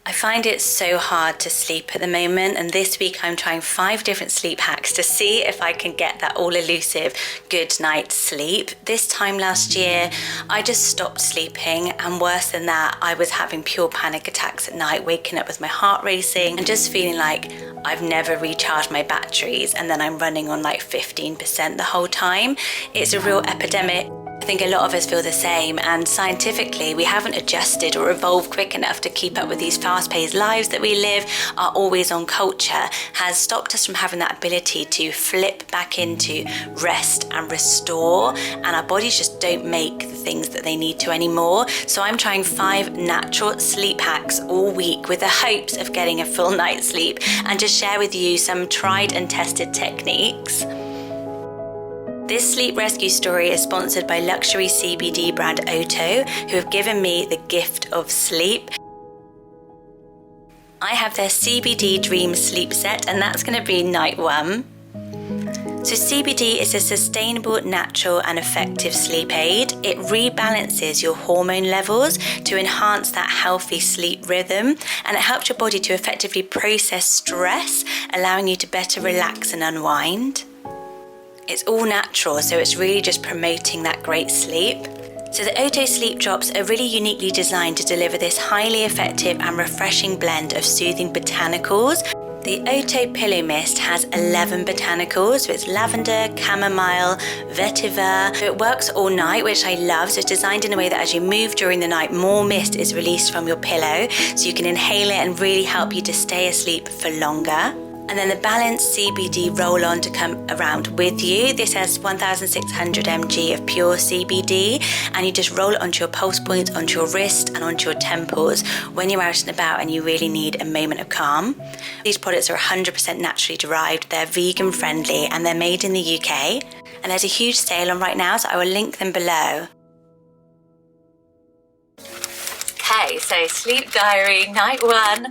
I find it so hard to sleep at the moment, and this week I'm trying 5 different sleep hacks to see if I can get that all elusive good night's sleep. This time last year I just stopped sleeping, and worse than that, I was having pure panic attacks at night, waking up with my heart racing and just feeling like I've never recharged my batteries, and then I'm running on like 15% the whole time. It's a real epidemic. I think a lot of us feel the same, and scientifically we haven't adjusted or evolved quick enough to keep up with these fast-paced lives that we live. Our always-on culture has stopped us from having that ability to flip back into rest and restore, and our bodies just don't make the things that they need to anymore. So I'm trying 5 natural sleep hacks all week with the hopes of getting a full night's sleep, and just share with you some tried and tested techniques. This sleep rescue story is sponsored by luxury CBD brand Oto, who have given me the gift of sleep. I have their CBD Dream Sleep Set, and that's going to be night 1. So CBD is a sustainable, natural and effective sleep aid. It rebalances your hormone levels to enhance that healthy sleep rhythm, and it helps your body to effectively process stress, allowing you to better relax and unwind. It's all natural, so it's really just promoting that great sleep. So the Oto Sleep Drops are really uniquely designed to deliver this highly effective and refreshing blend of soothing botanicals. The Oto Pillow Mist has 11 botanicals, so it's lavender, chamomile, vetiver. So it works all night, which I love. So it's designed in a way that as you move during the night, more mist is released from your pillow, so you can inhale it and really help you to stay asleep for longer. And then the balanced CBD roll-on to come around with you. This has 1,600 mg of pure CBD, and you just roll it onto your pulse points, onto your wrist and onto your temples when you're out and about and you really need a moment of calm. These products are 100% naturally derived, they're vegan friendly, and they're made in the UK. And there's a huge sale on right now, so I will link them below. Okay, so sleep diary, night 1.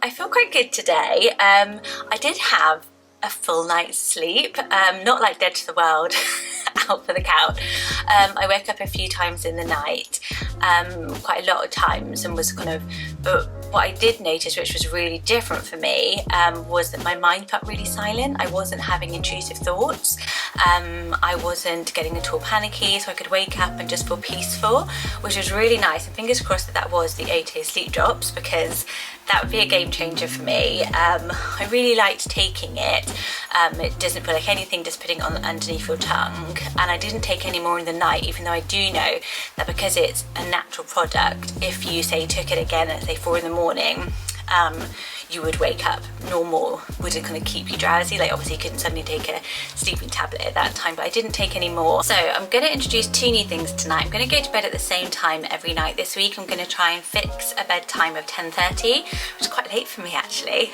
I feel quite good today. I did have a full night's sleep, not like dead to the world, out for the count. I woke up a few times in the night, quite a lot of times, and was kind of, but what I did notice, which was really different for me, was that my mind felt really silent. I wasn't having intrusive thoughts. I wasn't getting at all panicky, so I could wake up and just feel peaceful, which was really nice. And fingers crossed that that was the Oto Sleep Drops, because that would be a game changer for me. I really liked taking it. It doesn't feel like anything, just putting it on underneath your tongue. And I didn't take any more in the night, even though I do know that because it's a natural product, if you say took it again at say 4 in the morning, you would wake up normal. Would it kind of keep you drowsy? Like obviously you couldn't suddenly take a sleeping tablet at that time, but I didn't take any more. So I'm going to introduce 2 new things tonight. I'm going to go to bed at the same time every night this week. I'm going to try and fix a bedtime of 10:30, which is quite late for me actually.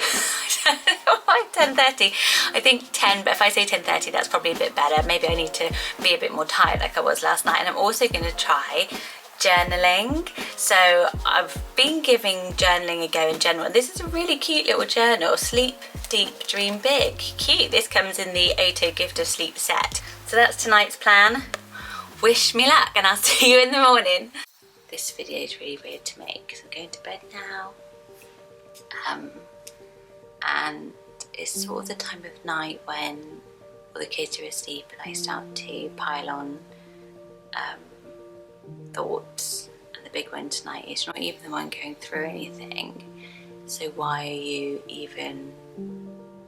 I don't know why 10:30. I think 10, but if I say 10:30, that's probably a bit better. Maybe I need to be a bit more tired like I was last night. And I'm also going to try journaling. So I've been giving journaling a go in general. This is a really cute little journal, Sleep Deep, Dream Big. Cute. This comes in the Oto Gift of Sleep set. So that's tonight's plan. Wish me luck, and I'll see you in the morning. This video is really weird to make because I'm going to bed now. And it's sort of the time of night when all the kids are asleep and I start to pile on thoughts, and the big one tonight is not even the one going through anything, so why are you even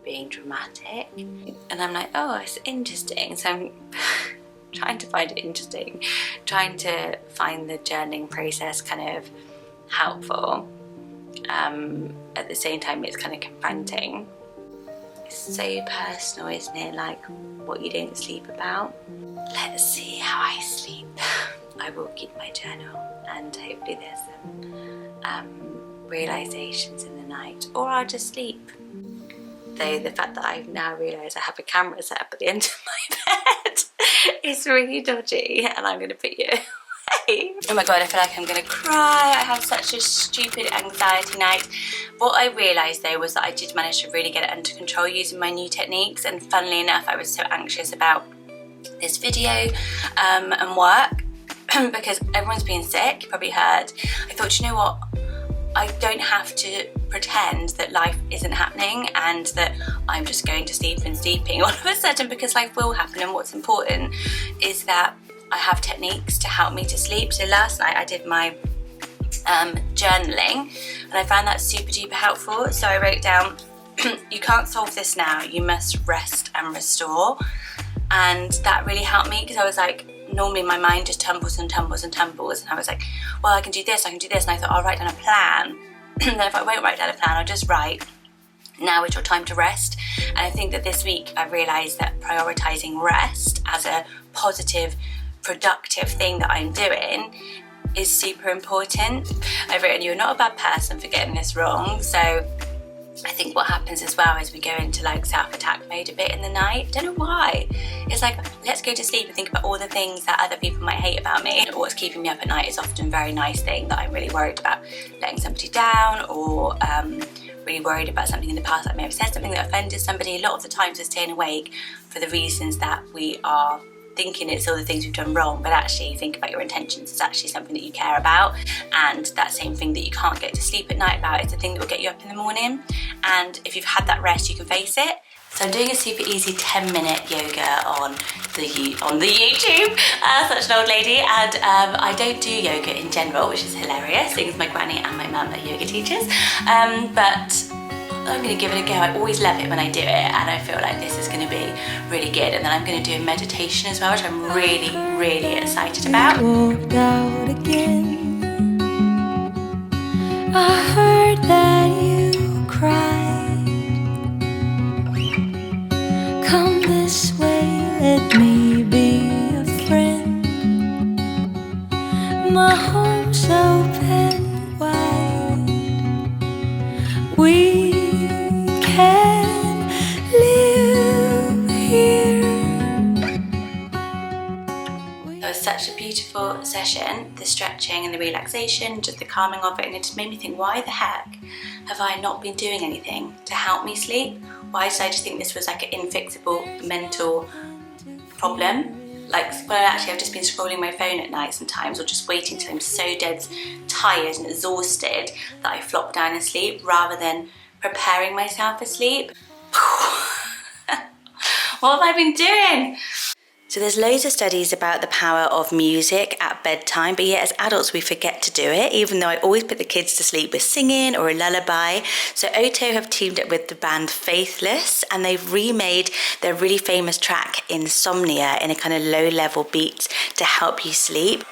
being dramatic? And I'm like, oh, it's interesting. So I'm trying to find it interesting, trying to find the journaling process kind of helpful. At the same time it's kind of confronting. It's so personal, isn't it? Like what you don't sleep about. Let's see how I sleep. I will keep my journal, and hopefully there's some realizations in the night, or I'll just sleep. Though the fact that I've now realised I have a camera set up at the end of my bed is really dodgy, and I'm going to put you away. Oh my god, I feel like I'm going to cry. I had such a stupid anxiety night. What I realised though was that I did manage to really get it under control using my new techniques, and funnily enough I was so anxious about this video and work because everyone's been sick, you probably heard. I thought, you know what, I don't have to pretend that life isn't happening and that I'm just going to sleep and sleeping all of a sudden, because life will happen. And what's important is that I have techniques to help me to sleep. So last night I did my journaling, and I found that super duper helpful. So I wrote down, you can't solve this now, you must rest and restore. And that really helped me, because I was like, normally my mind just tumbles and tumbles and tumbles, and I was like, well, I can do this, and I thought I'll write down a plan. And then if I won't write down a plan, I'll just write, now is your time to rest. And I think that this week I realised that prioritising rest as a positive, productive thing that I'm doing is super important. I've written, you're not a bad person for getting this wrong. So I think what happens as well is we go into like self-attack mode a bit in the night. Don't know why. It's like, let's go to sleep and think about all the things that other people might hate about me. What's keeping me up at night is often a very nice thing that I'm really worried about letting somebody down, or really worried about something in the past that I may have said something that offended somebody. A lot of the times we're staying awake for the reasons that we are thinking it's all the things we've done wrong, but actually think about your intentions. It's actually something that you care about, and that same thing that you can't get to sleep at night about is the thing that will get you up in the morning. And if you've had that rest, you can face it. So I'm doing a super easy 10-minute yoga on the YouTube, such an old lady, and I don't do yoga in general, which is hilarious, seeing as my granny and my mum are yoga teachers, but I'm going to give it a go. I always love it when I do it, and I feel like this is going to be really good. And then I'm going to do a meditation as well, which I'm really, really excited about. Walked out again. I heard that you cried. Come this way, let me be a friend. My home's open wide. We can live here. It was such a beautiful session, the stretching and the relaxation, just the calming of it, and it just made me think, why the heck have I not been doing anything to help me sleep? Why did I just think this was like an infixable mental problem? Like, well, actually I've just been scrolling my phone at night sometimes, or just waiting till I'm so dead tired and exhausted that I flop down and sleep, rather than preparing myself for sleep. What have I been doing? So there's loads of studies about the power of music at bedtime, but yet as adults we forget to do it, even though I always put the kids to sleep with singing or a lullaby. So Oto have teamed up with the band Faithless, and they've remade their really famous track Insomnia in a kind of low-level beat to help you sleep.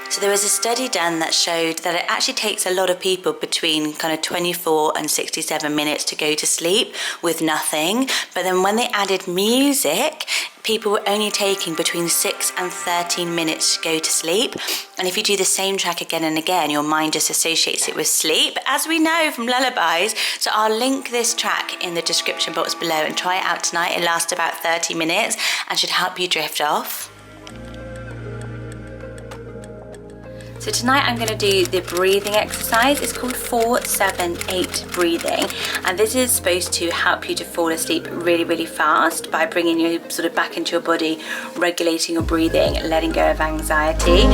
So there was a study done that showed that it actually takes a lot of people between kind of 24 and 67 minutes to go to sleep with nothing. But then when they added music, people were only taking between 6 and 13 minutes to go to sleep. And if you do the same track again and again, your mind just associates it with sleep, as we know from lullabies. So I'll link this track in the description box below and try it out tonight. It lasts about 30 minutes and should help you drift off. So tonight I'm going to do the breathing exercise. It's called 4-7-8 breathing, and this is supposed to help you to fall asleep really, really fast by bringing you sort of back into your body, regulating your breathing, letting go of anxiety.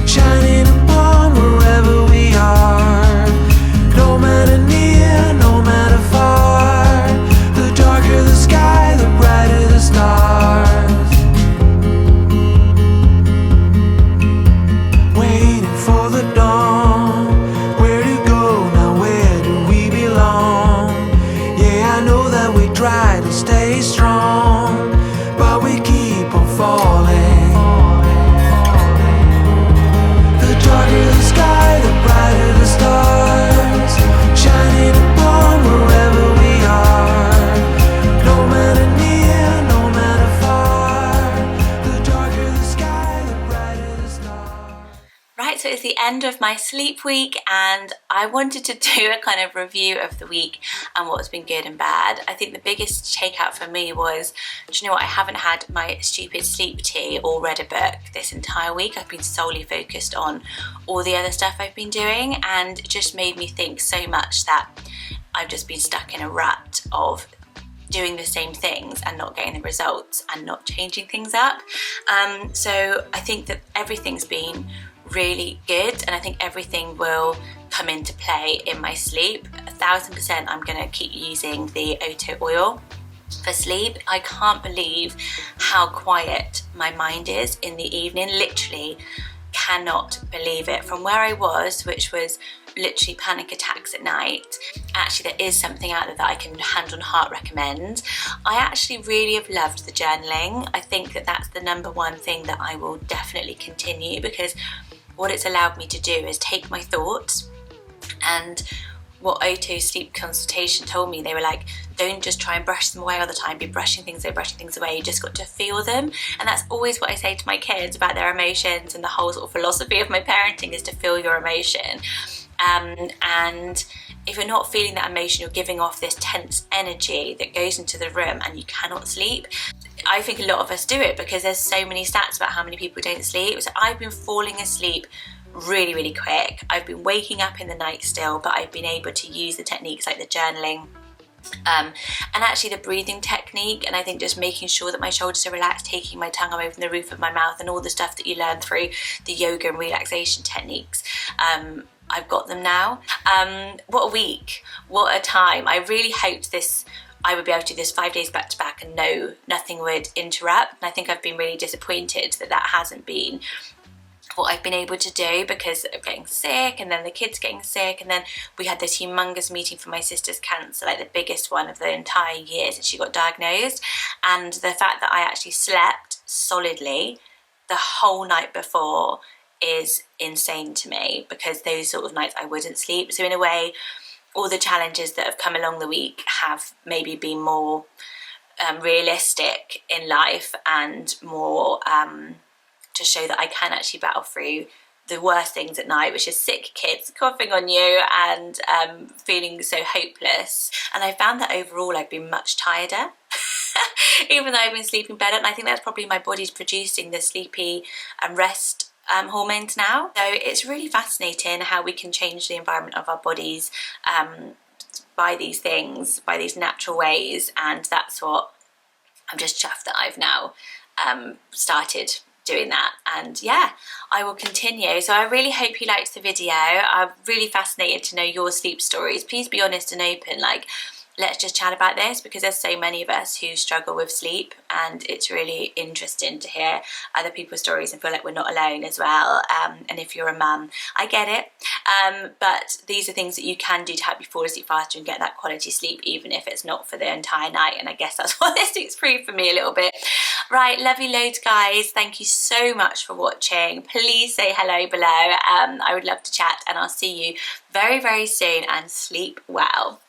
Shining upon wherever we are. end of my sleep week, and I wanted to do a kind of review of the week and what's been good and bad. I think the biggest takeout for me was, do you know what, I haven't had my stupid sleep tea or read a book this entire week. I've been solely focused on all the other stuff I've been doing, and it just made me think so much that I've just been stuck in a rut of doing the same things and not getting the results and not changing things up. So I think that everything's been really good, and I think everything will come into play in my sleep. 1000% I'm going to keep using the Oto oil for sleep. I can't believe how quiet my mind is in the evening. Literally cannot believe it. From where I was, which was literally panic attacks at night, actually there is something out there that I can hand on heart recommend. I actually really have loved the journaling. I think that that's the number one thing that I will definitely continue, because what it's allowed me to do is take my thoughts, and what Oto's sleep consultation told me, they were like, don't just try and brush them away all the time, be brushing things away, you just got to feel them. And that's always what I say to my kids about their emotions, and the whole sort of philosophy of my parenting is to feel your emotion. And if you're not feeling that emotion, you're giving off this tense energy that goes into the room and you cannot sleep. I think a lot of us do it because there's so many stats about how many people don't sleep. So I've been falling asleep really, really quick. I've been waking up in the night still, but I've been able to use the techniques like the journaling and actually the breathing technique, and I think just making sure that my shoulders are relaxed, taking my tongue away from the roof of my mouth, and all the stuff that you learn through the yoga and relaxation techniques. I've got them now. What a week, what a time. I really hoped I would be able to do this 5 days back to back and nothing would interrupt, and I think I've been really disappointed that hasn't been what I've been able to do, because of getting sick and then the kids getting sick, and then we had this humongous meeting for my sister's cancer, like the biggest one of the entire year since she got diagnosed. And the fact that I actually slept solidly the whole night before is insane to me, because those sort of nights I wouldn't sleep. So in a way, all the challenges that have come along the week have maybe been more realistic in life, and more to show that I can actually battle through the worst things at night, which is sick kids coughing on you and feeling so hopeless. And I found that overall I've been much tireder even though I've been sleeping better, and I think that's probably my body's producing the sleepy and rest hormones now. So it's really fascinating how we can change the environment of our bodies by these things, by these natural ways, and that's what I'm just chuffed that I've now started doing that. And yeah, I will continue. So I really hope you liked the video. I'm really fascinated to know your sleep stories. Please be honest and open, like, let's just chat about this, because there's so many of us who struggle with sleep, and it's really interesting to hear other people's stories and feel like we're not alone as well. And if you're a mum, I get it, but these are things that you can do to help you fall asleep faster and get that quality sleep, even if it's not for the entire night. And I guess that's what this week's proved for me a little bit. Right, love you loads, guys. Thank you so much for watching. Please say hello below. I would love to chat, and I'll see you very, very soon, and sleep well.